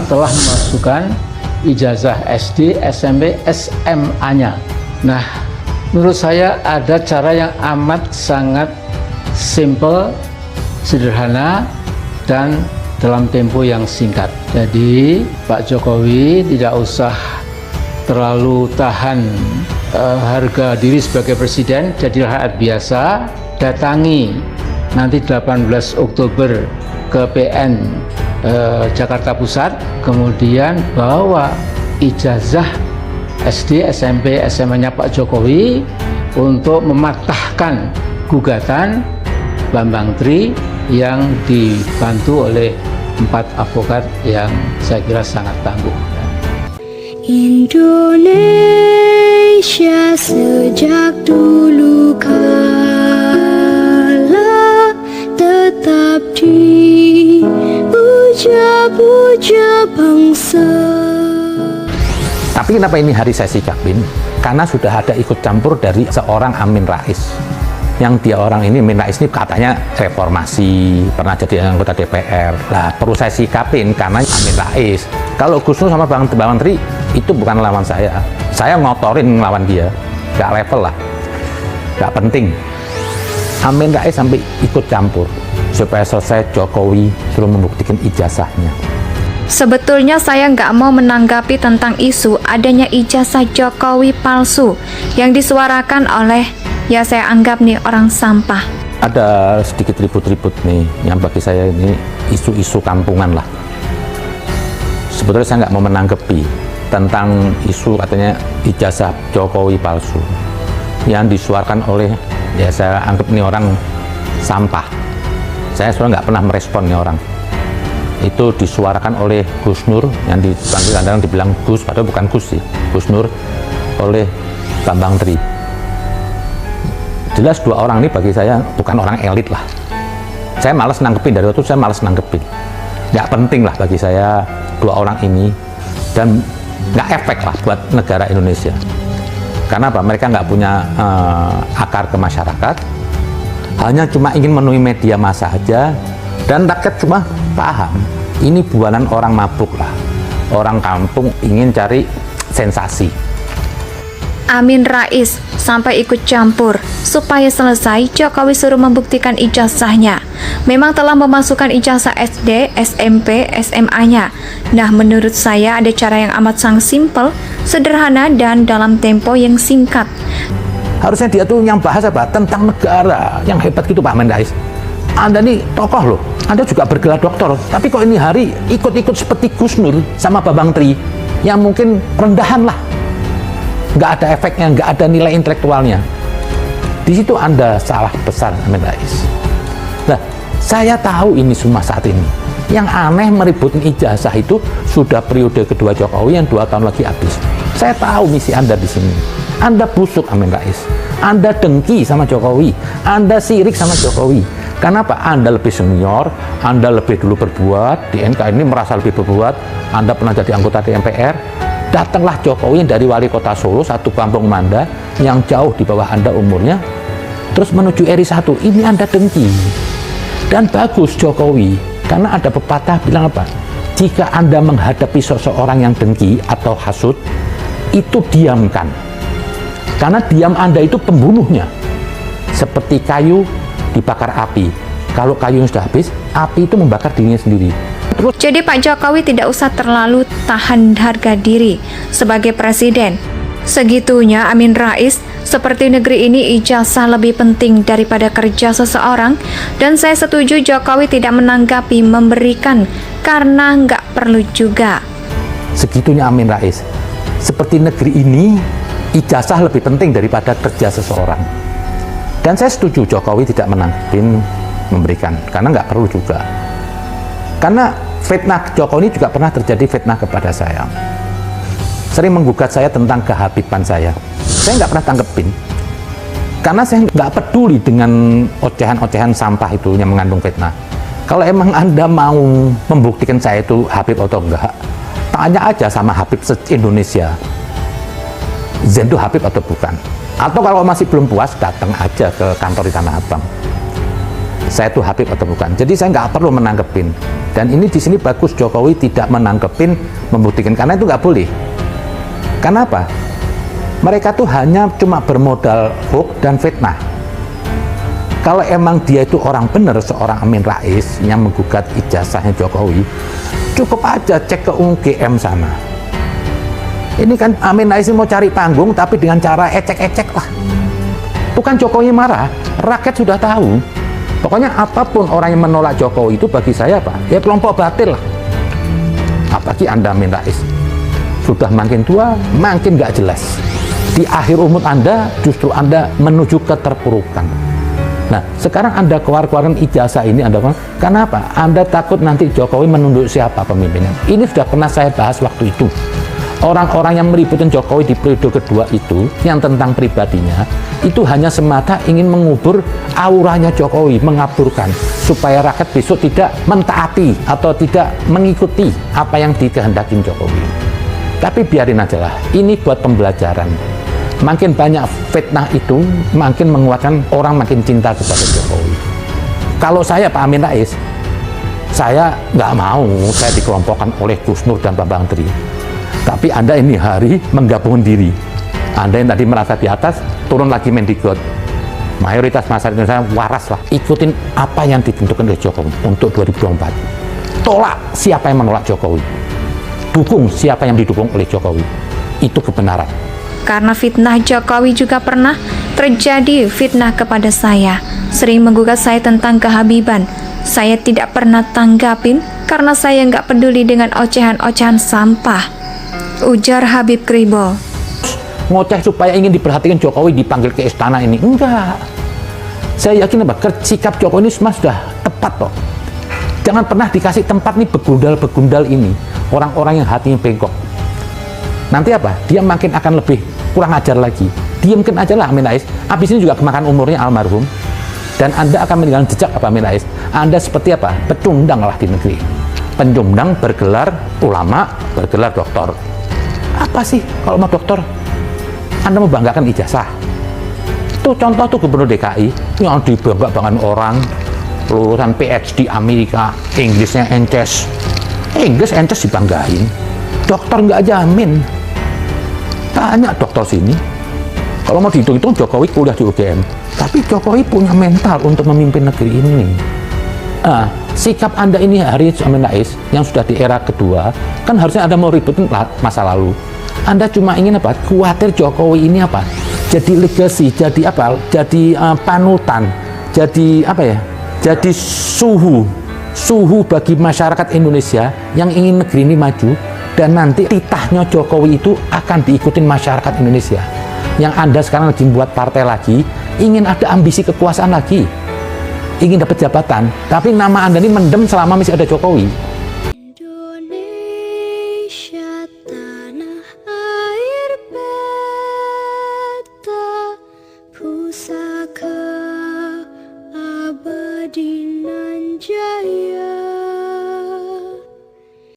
telah memasukkan ijazah SD, SMP, SMA-nya. Nah, menurut saya ada cara yang amat sangat simple, sederhana, dan dalam tempo yang singkat. Jadi Pak Jokowi tidak usah terlalu tahan harga diri sebagai presiden, jadilah rakyat biasa, datangi nanti 18 Oktober ke PN Jakarta Pusat, kemudian bawa ijazah SD, SMP, SMA-nya Pak Jokowi untuk mematahkan gugatan Bambang Tri yang dibantu oleh 4 advokat yang saya kira sangat tangguh. Indonesia sejak dulu kala tetap dipuja-puja bangsa. Tapi kenapa ini hari saya sikapin? Karena sudah ada ikut campur dari seorang Amin Rais. Yang dia orang ini, Amin Rais ini katanya reformasi, pernah jadi anggota DPR. Lah perlu saya sikapin karena Amin Rais. Kalau Gus Nur sama Bang Tri itu bukan lawan saya. Saya ngotorin lawan dia, gak level lah, gak penting. Amin Rais sampai ikut campur supaya selesai Jokowi suruh membuktikan ijazahnya. Sebetulnya saya nggak mau menanggapi tentang isu adanya ijazah Jokowi palsu yang disuarakan oleh, ya saya anggap nih, orang sampah. Ada sedikit ribut-ribut nih yang bagi saya ini isu-isu kampungan lah. Sebetulnya saya nggak mau menanggapi tentang isu katanya ijazah Jokowi palsu yang disuarakan oleh, ya saya anggap ini orang sampah. Saya sebenarnya nggak pernah merespon nih orang. Itu disuarakan oleh Gus Nur yang kadang-kadang dibilang Gus, padahal bukan Gus sih, Gus Nur, oleh Bambang Tri. Jelas dua orang ini bagi saya bukan orang elit lah. Saya malas nanggepin, dari waktu saya malas nanggepin. Nggak penting lah bagi saya dua orang ini, dan nggak efek lah buat negara Indonesia. Karena apa? Mereka nggak punya akar ke masyarakat, hanya cuma ingin memenuhi media massa aja, dan rakyat cuma paham ini bualan orang mabuk lah, orang kampung ingin cari sensasi. Amin Rais sampai ikut campur supaya selesai Jokowi suruh membuktikan ijazahnya. Memang telah memasukkan ijazah SD, SMP, SMA-nya. Nah, menurut saya ada cara yang amat sangat simpel, sederhana, dan dalam tempo yang singkat. Harusnya dia tuh yang bahas apa? Tentang negara, yang hebat gitu Pak Amin Rais. Anda nih tokoh loh, Anda juga bergelar doktor, tapi kok ini hari ikut-ikut seperti Gus Nur sama Bambang Tri yang mungkin rendahan lah, nggak ada efeknya, nggak ada nilai intelektualnya. Di situ Anda salah besar Amin Rais. Nah, saya tahu ini semua saat ini. Yang aneh meributin ijazah itu sudah periode kedua Jokowi yang 2 tahun lagi habis. Saya tahu misi Anda di sini. Anda busuk Amin Rais. Anda dengki sama Jokowi. Anda sirik sama Jokowi. Karena apa? Anda lebih senior, Anda lebih dulu berbuat, di NK ini merasa lebih berbuat, Anda pernah jadi anggota DPR, datanglah Jokowi dari wali kota Solo, satu kampung Manda, yang jauh di bawah Anda umurnya, terus menuju RI 1, ini Anda dengki. Dan bagus Jokowi, karena ada pepatah bilang apa? Jika Anda menghadapi seseorang yang dengki atau hasut, itu diamkan. Karena diam Anda itu pembunuhnya. Seperti kayu dibakar api. Kalau kayunya sudah habis, api itu membakar dirinya sendiri. Jadi Pak Jokowi tidak usah terlalu tahan harga diri sebagai presiden. Segitunya Amin Rais, seperti negeri ini ijazah lebih penting daripada kerja seseorang, dan saya setuju Jokowi tidak menanggapi memberikan karena nggak perlu juga. Segitunya Amin Rais. Seperti negeri ini, ijazah lebih penting daripada kerja seseorang. Dan saya setuju Jokowi tidak menanggapin memberikan, karena nggak perlu juga. Karena fitnah Jokowi ini juga pernah terjadi fitnah kepada saya. Sering menggugat saya tentang kehabiban saya. Saya nggak pernah tanggepin. Karena saya nggak peduli dengan ocehan-ocehan sampah itu yang mengandung fitnah. Kalau emang Anda mau membuktikan saya itu Habib atau enggak, tanya aja sama Habib se-Indonesia. Zen itu Habib atau bukan. Atau kalau masih belum puas, datang aja ke kantor di Tanah Abang. saya itu Habib atau bukan. Jadi saya nggak perlu menanggepin. Dan ini di sini bagus Jokowi tidak menanggepin, membuktikan, karena itu nggak boleh. Kenapa? Mereka tuh hanya cuma bermodal hoax dan fitnah. Kalau emang dia itu orang benar, seorang Amin Rais yang menggugat ijazahnya Jokowi, cukup aja cek ke UGM sana. Ini kan Amin Rais mau cari panggung, tapi dengan cara ecek-ecek lah. Bukan Jokowi marah, rakyat sudah tahu. Pokoknya apapun orang yang menolak Jokowi itu bagi saya apa? Ya kelompok batil lah. Apalagi Anda Amin Rais. Sudah makin tua, makin nggak jelas. Di akhir umur Anda, justru Anda menuju keterpurukan. Nah, sekarang Anda keluarkan ijazah ini, Anda kenapa? Anda takut nanti Jokowi menunduk siapa pemimpinnya? Ini sudah pernah saya bahas waktu itu. Orang-orang yang meributkan Jokowi di periode kedua itu, yang tentang pribadinya, itu hanya semata ingin mengubur auranya Jokowi, mengaburkan, supaya rakyat besok tidak mentaati atau tidak mengikuti apa yang dikehendaki Jokowi. Tapi biarin aja lah, ini buat pembelajaran. Makin banyak fitnah itu, makin menguatkan orang makin cinta kepada Jokowi. Kalau saya Pak Amin Rais, saya nggak mau saya dikelompokkan oleh Gus Nur dan Bambang Tri. Tapi Anda ini hari menggabungkan diri. Anda yang tadi merasa di atas, turun lagi Mendikbud. Mayoritas masyarakat Indonesia waras lah. Ikutin apa yang ditentukan oleh Jokowi untuk 2024. Tolak siapa yang menolak Jokowi. Dukung siapa yang didukung oleh Jokowi. Itu kebenaran. Karena fitnah Jokowi juga pernah terjadi fitnah kepada saya. Sering menggugat saya tentang kehabiban. Saya tidak pernah tanggapin karena saya nggak peduli dengan ocehan-ocehan sampah. Ujar Habib Kribo. Ngoceh supaya ingin diperhatikan Jokowi dipanggil ke istana ini. Enggak. Saya yakin apa? Sikap Jokowi ini semua sudah tepat kok. Jangan pernah dikasih tempat nih begundal-begundal ini. Orang-orang yang hatinya bengkok. Nanti apa? Dia makin akan lebih kurang ajar lagi. Diamkan aja lah Amin Rais. Habis ini juga kemakan umurnya almarhum. Dan Anda akan meninggalkan jejak apa Amin Rais? Anda seperti apa? Pecundang lah di negeri. Pencundang bergelar ulama, bergelar doktor. Apa sih kalau mau dokter? Anda membanggakan ijazah. Tuh contoh tuh Gubernur DKI yang dibangga-banggakan orang lulusan PhD Amerika, Inggrisnya ences. Inggris ences dibanggain. Dokter nggak jamin. Tanya dokter sini. Kalau mau dihitung-hitung Jokowi kuliah di UGM. Tapi Jokowi punya mental untuk memimpin negeri ini. Sikap Anda ini hari Amin Rais yang sudah di era kedua, kan harusnya Anda mau ributin masa lalu. Anda cuma ingin apa? Khawatir Jokowi ini apa? Jadi legacy, jadi apa? Jadi panutan, jadi apa ya? Jadi suhu bagi masyarakat Indonesia yang ingin negeri ini maju, dan nanti titahnya Jokowi itu akan diikutin masyarakat Indonesia. Yang Anda sekarang lagi buat partai lagi, ingin ada ambisi kekuasaan lagi, ingin dapat jabatan, tapi nama Anda ini mendem selama masih ada Jokowi. Indonesia tanah air beta pusaka